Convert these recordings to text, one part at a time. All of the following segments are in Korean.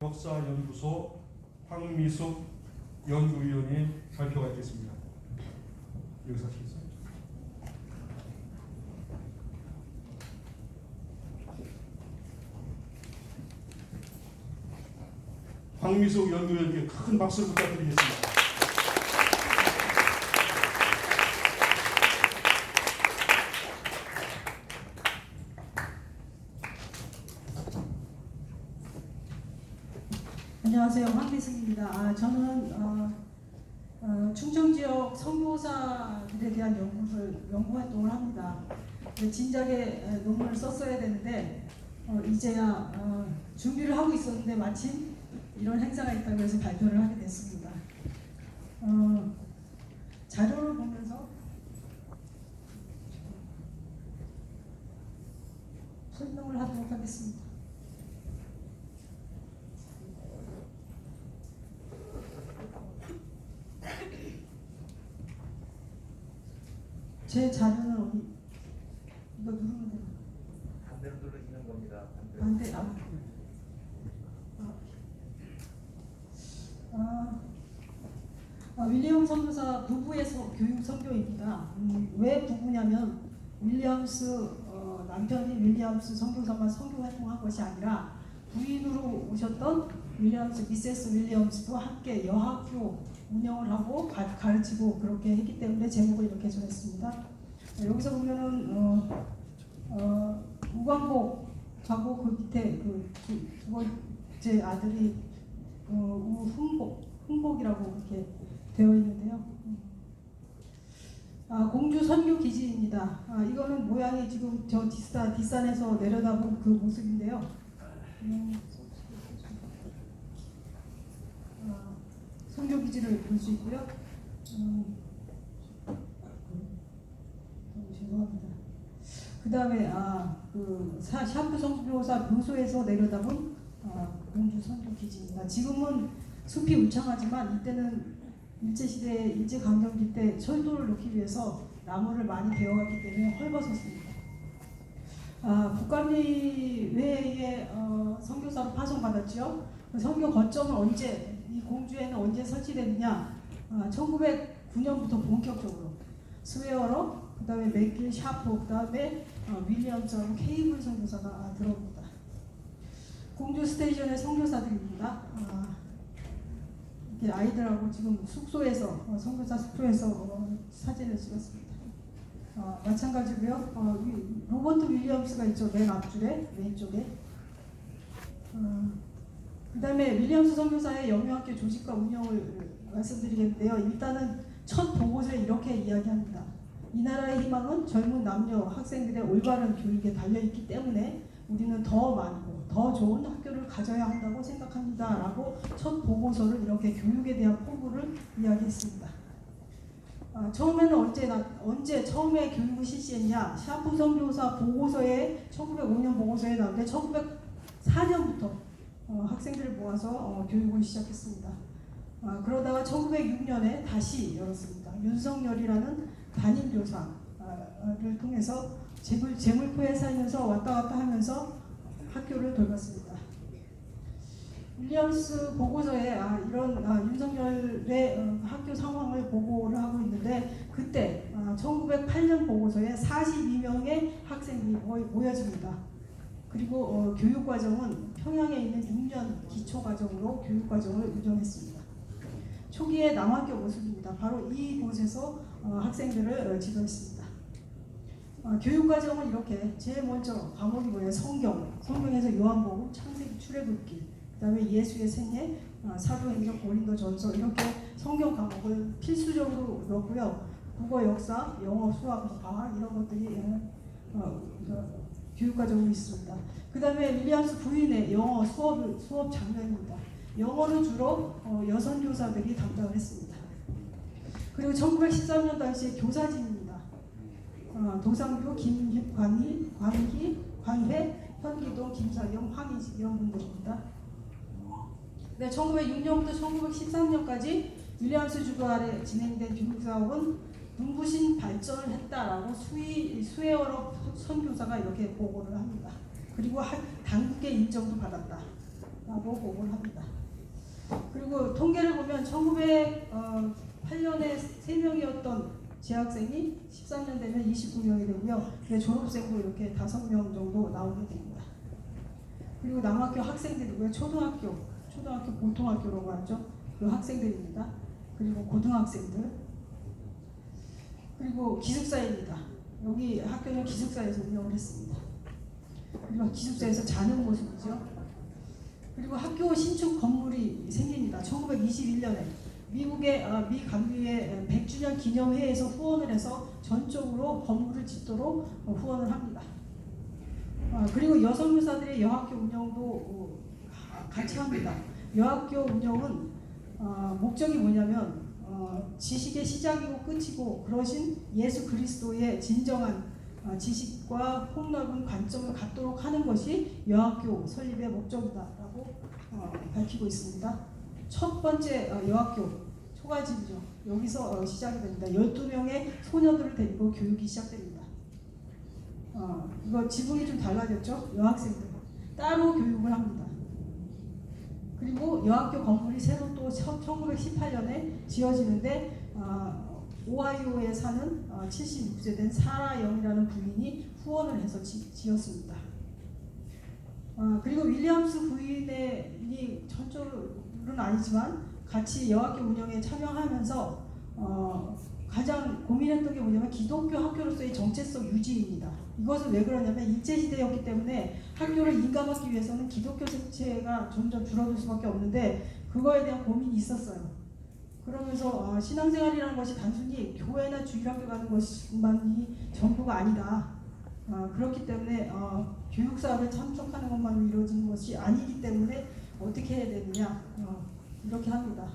역사연구소 황미숙 연구위원의 발표가 있겠습니다. 여기서 하시겠어요? 황미숙 연구위원께 큰 박수를 부탁드리겠습니다. 안녕하세요. 황미숙입니다. 저는 충청 지역 선교사들에 대한 연구 활동을 합니다. 진작에 논문을 썼어야 되는데 이제야 준비를 하고 있었는데 마침 이런 행사가 있다고 해서 발표를 하게 됐습니다. 자료를 보면서 설명을 하도록 하겠습니다. 제 자료는 어디? 이거 누르면 돼요. 반대로 누르시는 겁니다. 반대. 윌리엄 선교사 부부의 교육 선교입니다. 왜 부부냐면 윌리엄스 남편이 윌리엄스 선교사만 선교 활동한 것이 아니라 부인으로 오셨던 미세스 윌리엄스도 함께 여학교 운영을 하고 가르치고 그렇게 했기 때문에 제목을 이렇게 정했습니다. 여기서 보면은 우광복하고 그 밑에 두 번째 아들이 훈복이라고 이렇게 되어 있는데요. 공주 선교 기지입니다. 이거는 모양이 지금 저 뒷산에서 내려다본 그 모습인데요. 선교 기지를 볼 수 있고요. 죄송합니다. 그 다음에 샤프 선교사 묘소에서 내려다본 공주 선교 기지입니다. 지금은 숲이 울창하지만 이때는 일제시대 일제강점기 때 철도를 놓기 위해서 나무를 많이 베어갔기 때문에 헐벗었습니다. 국감리회의 선교사로 파송받았죠. 그 선교 거점은 이 공주에는 언제 설치됐느냐? 1909년부터 본격적으로 스웨어러, 그 다음에 맥길 샤프, 그 다음에 윌리엄처럼 케이블 선교사가 들어옵니다. 공주 스테이션의 선교사들입니다. 이렇게 아이들하고 지금 숙소에서 선교사 숙소에서 사진을 찍었습니다. 마찬가지고요. 로버트 윌리엄스가 있죠. 맨 앞줄에 왼쪽에. 그 다음에 윌리엄스 선교사의 영유학교 조직과 운영을 말씀드리겠는데요. 일단은 첫 보고서에 이렇게 이야기합니다. 이 나라의 희망은 젊은 남녀 학생들의 올바른 교육에 달려있기 때문에 우리는 더 많고 더 좋은 학교를 가져야 한다고 생각합니다. 라고 첫 보고서를 이렇게 교육에 대한 포부를 이야기했습니다. 처음에는 언제 처음에 교육을 실시했냐? 샤프 선교사 보고서에 1905년 보고서에 나오는데 1904년부터 학생들을 모아서 교육을 시작했습니다. 그러다가 1906년에 다시 열었습니다. 윤석열이라는 담임교사를 통해서 재물포에 살면서 왔다 갔다 하면서 학교를 돌봤습니다. 윌리엄스 보고서에 이런 윤석열의 학교 상황을 보고를 하고 있는데 그때 1908년 보고서에 42명의 학생이 모여집니다. 그리고 교육과정은 평양에 있는 6년 기초과정으로 교육과정을 운영했습니다. 초기의 남학교 모습입니다. 바로 이곳에서 학생들을 지도했습니다. 교육과정은 이렇게 제일 먼저 과목이 뭐예요? 성경에서 요한복음, 창세기, 출애굽기, 그 다음에 예수의 생애, 사도행전, 고린도전서 이렇게 성경 과목을 필수적으로 넣고요. 국어, 역사, 영어, 수학, 과학 이런 것들이 교육과정이 있습니다. 그 다음에 윌리엄스 부인의 영어 수업 장면입니다. 영어는 주로 여성 교사들이 담당을 했습니다. 그리고 1913년 당시에 교사진입니다. 도상규, 김관희, 광회, 현기동, 김사경, 황희지 이런 분들입니다. 네, 1906년부터 1913년까지 윌리엄스 주도 아래 진행된 교육사업은 눈부신 발전을 했다라고 스웨어러 선교사가 이렇게 보고를 합니다. 그리고 당국의 인정도 받았다. 라고 보고를 합니다. 그리고 통계를 보면 1908년에 3명이었던 재학생이 13년 되면 29명이 되고요. 졸업생도 이렇게 5명 정도 나오게 됩니다. 그리고 남학교 학생들이고요. 초등학교 보통학교라고 하죠. 그 학생들입니다. 그리고 고등학생들, 그리고 기숙사입니다. 여기 학교는 기숙사에서 운영을 했습니다. 그리고 기숙사에서 자는 모습이죠. 그리고 학교 신축 건물이 생깁니다. 1921년에 미국의 미 강유의 100주년 기념회에서 후원을 해서 전적으로 건물을 짓도록 후원을 합니다. 그리고 여성교사들의 여학교 운영도 같이 합니다. 여학교 운영은 목적이 뭐냐면 지식의 시작이고 끝이고 그러신 예수 그리스도의 진정한 지식과 폭넓은 관점을 갖도록 하는 것이 여학교 설립의 목적이다라고 밝히고 있습니다. 첫 번째 여학교 초가집이죠. 여기서 시작이 됩니다. 12명의 소녀들을 데리고 교육이 시작됩니다. 이거 지붕이 좀 달라졌죠? 여학생들 따로 교육을 합니다. 그리고 여학교 건물이 새로 또 1918년에 지어지는데 오하이오에 사는 76세 된 사라 영이라는 부인이 후원을 해서 지었습니다. 그리고 윌리엄스 부인이 전적으로는 아니지만 같이 여학교 운영에 참여하면서 가장 고민했던 게 뭐냐면 기독교 학교로서의 정체성 유지입니다. 이것은 왜 그러냐면 일제시대였기 때문에 학교를 인감하기 위해서는 기독교 색채가 점점 줄어들 수밖에 없는데 그거에 대한 고민이 있었어요. 그러면서 신앙생활이라는 것이 단순히 교회나 주일학교 가는 것만이 전부가 아니다. 그렇기 때문에 교육사업에 참석하는 것만으로 이루어지는 것이 아니기 때문에 어떻게 해야 되느냐 이렇게 합니다.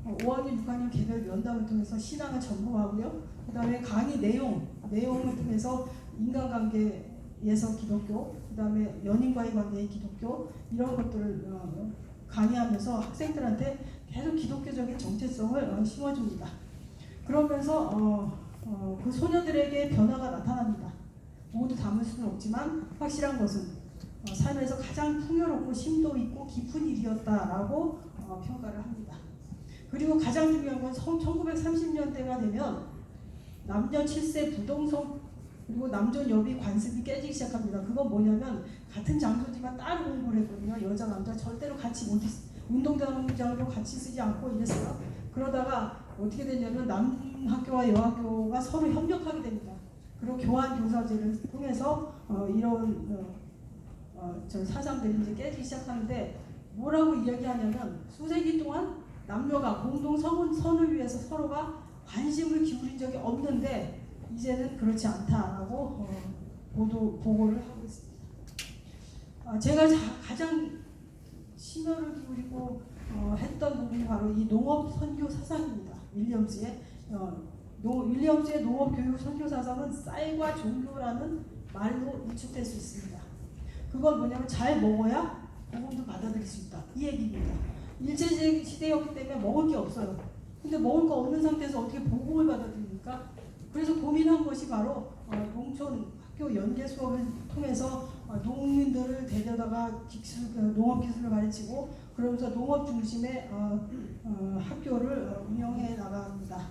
5학년, 6학년 개별 면담을 통해서 신앙을 전공하고요. 그 다음에 강의 내용을 통해서 인간관계에서 기독교, 그 다음에 연인과의 관계의 기독교 이런 것들을 강의하면서 학생들한테 계속 기독교적인 정체성을 심어줍니다. 그러면서 그 소녀들에게 변화가 나타납니다. 모두 담을 수는 없지만 확실한 것은 삶에서 가장 풍요롭고 심도 있고 깊은 일이었다라고 평가를 합니다. 그리고 가장 중요한 건 1930년대가 되면 남녀 7세 부동성 그리고 남존 여비 관습이 깨지기 시작합니다. 그건 뭐냐면 같은 장소지만 따로 공부를 했거든요. 여자 남자 절대로 같이 운동장도 같이 쓰지 않고 이랬어요. 그러다가 어떻게 됐냐면 남학교와 여학교가 서로 협력하게 됩니다. 그리고 교환 교사제를 통해서 이런 사상들이 이제 깨지기 시작하는데 뭐라고 이야기하냐면 수세기 동안 남녀가 공동 선을 위해서 서로가 관심을 기울인 적이 없는데 이제는 그렇지 않다라고 보고를 하고 있습니다. 제가 가장 심혈을 기울이고 했던 부분이 바로 이 농업 선교 사상입니다. 윌리엄스의 농업 교육 선교 사상은 쌀과 종교라는 말로 유축될 수 있습니다. 그건 뭐냐면 잘 먹어야 복음도 받아들일 수 있다. 이 얘기입니다. 일제시대였기 때문에 먹을 게 없어요. 근데 먹을 거 없는 상태에서 어떻게 복음을 받아들입니까? 그래서 고민한 것이 바로 농촌 학교 연계 수업을 통해서 농민들을 데려다가 농업 기술을 가르치고 그러면서 농업 중심의 학교를 운영해 나갑니다.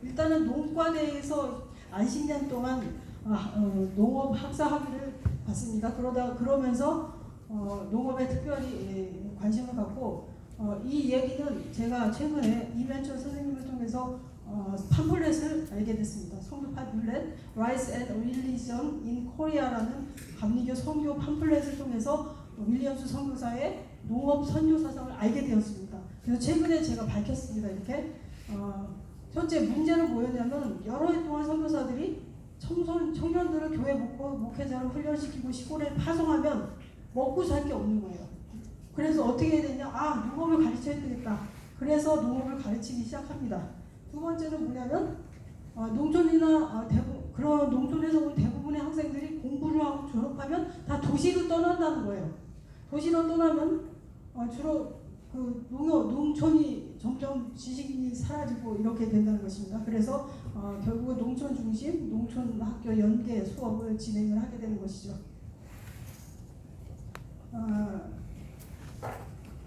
일단은 농과대에서 안식년 동안 농업 학사 학위를 받습니다. 그러면서 농업에 특별히 관심을 갖고 이 얘기는 제가 최근에 이면철 선생님을 통해서 팜플렛을 알게 됐습니다. 선교 팜플렛 Rice and Religion in Korea라는 감리교 선교 팜플렛을 통해서 윌리엄스 선교사의 농업 선교 사상을 알게 되었습니다. 그래서 최근에 제가 밝혔습니다. 이렇게 현재 문제는 뭐였냐면 여러 해 동안 선교사들이 청년들을 교회 목회자로 훈련시키고 시골에 파송하면 먹고 살 게 없는 거예요. 그래서 어떻게 해야 되냐? 농업을 가르쳐야 되겠다. 그래서 농업을 가르치기 시작합니다. 두 번째는 뭐냐면 농촌이나 그런 농촌에서 온 대부분의 학생들이 공부를 하고 졸업하면 다 도시로 떠난다는 거예요. 도시로 떠나면 주로 그 농촌이 점점 지식인이 사라지고 이렇게 된다는 것입니다. 그래서 결국은 농촌 중심, 농촌 학교 연계 수업을 진행을 하게 되는 것이죠.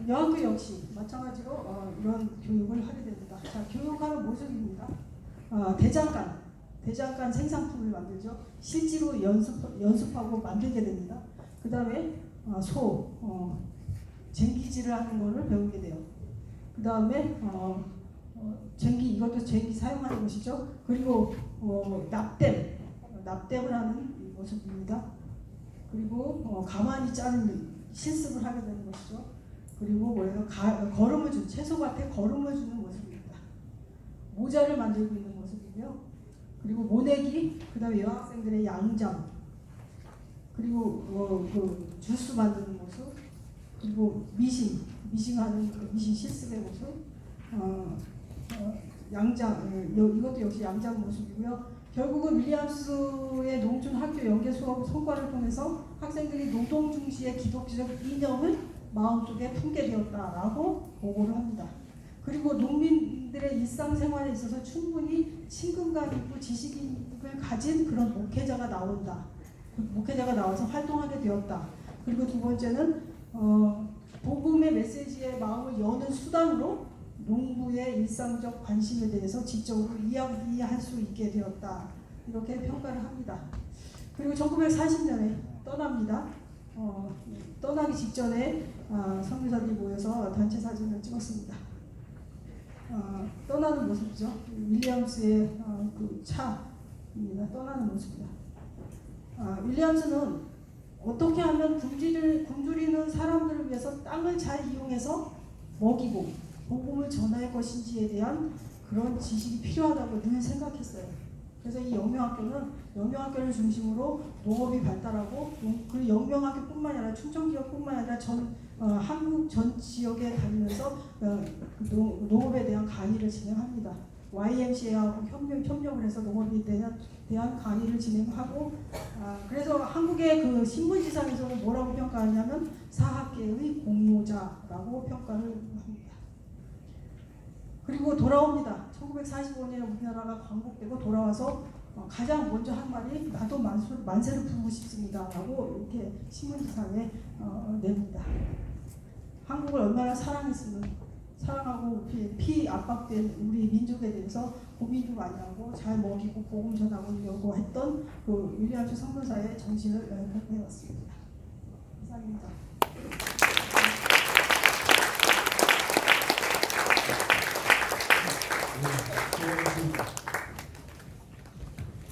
여학교 역시 마찬가지로 이런 교육을 하게 됩니다. 자, 교육하는 모습입니다. 대장간 생산품을 만들죠. 실제로 연습하고 만들게 됩니다. 그 다음에 쟁기질을 하는 거를 배우게 돼요. 그 다음에 이것도 쟁기 사용하는 것이죠. 그리고 납땜을 하는 모습입니다. 그리고 가만히 자르는 실습을 하게 되는 것이죠. 그리고 채소밭에 거름을 주는 모습입니다. 모자를 만들고 있는 모습이고요. 그리고 모내기, 그 다음에 여학생들의 양장, 그리고 주스 만드는 모습, 그리고 미싱하는 미싱 실습의 모습, 이것도 역시 양장 모습이고요. 결국은 윌리엄스의 농촌 학교 연계 수업 성과를 통해서 학생들이 노동 중시의 기독교적 이념을 마음속에 품게 되었다라고 보고를 합니다. 그리고 농민들의 일상생활에 있어서 충분히 친근감 있고 지식을 가진 그런 목회자가 나온다. 목회자가 나와서 활동하게 되었다. 그리고 두 번째는 복음의 메시지의 마음을 여는 수단으로 농부의 일상적 관심에 대해서 지적으로 이야기할 수 있게 되었다. 이렇게 평가를 합니다. 그리고 1940년에 떠납니다. 떠나기 직전에 선교사들이 모여서 단체 사진을 찍었습니다. 떠나는 모습이죠. 윌리엄스의 그 차입니다. 떠나는 모습이다. 윌리엄스는 어떻게 하면 굶주리는 사람들을 위해서 땅을 잘 이용해서 먹이고 복음을 전할 것인지에 대한 그런 지식이 필요하다고 늘 생각했어요. 그래서 이 영명학교를 중심으로 농업이 발달하고 그 영명학교뿐만 아니라 충청지역뿐만 아니라 한국 전 지역에 다니면서 농업에 대한 강의를 진행합니다. YMCA하고 협력을 해서 농업에 대한 강의를 진행하고 그래서 한국의 그 신문지상에서는 뭐라고 평가하냐면 사학계의 공로자라고 평가를 합니다. 그리고 돌아옵니다. 1945년에 우리나라가 광복되고 돌아와서 가장 먼저 한 말이 나도 만세를 부르고 싶습니다 라고 이렇게 신문지상에 냅니다. 한국을 얼마나 사랑하고 피 압박된 우리 민족에 대해서 고민도 많이 하고 잘 먹이고 복음 전하려고 했던 그 윌리엄스 선교사의 정신을 회복해왔습니다. 이상입니다.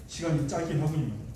시간이 짧긴 하군요.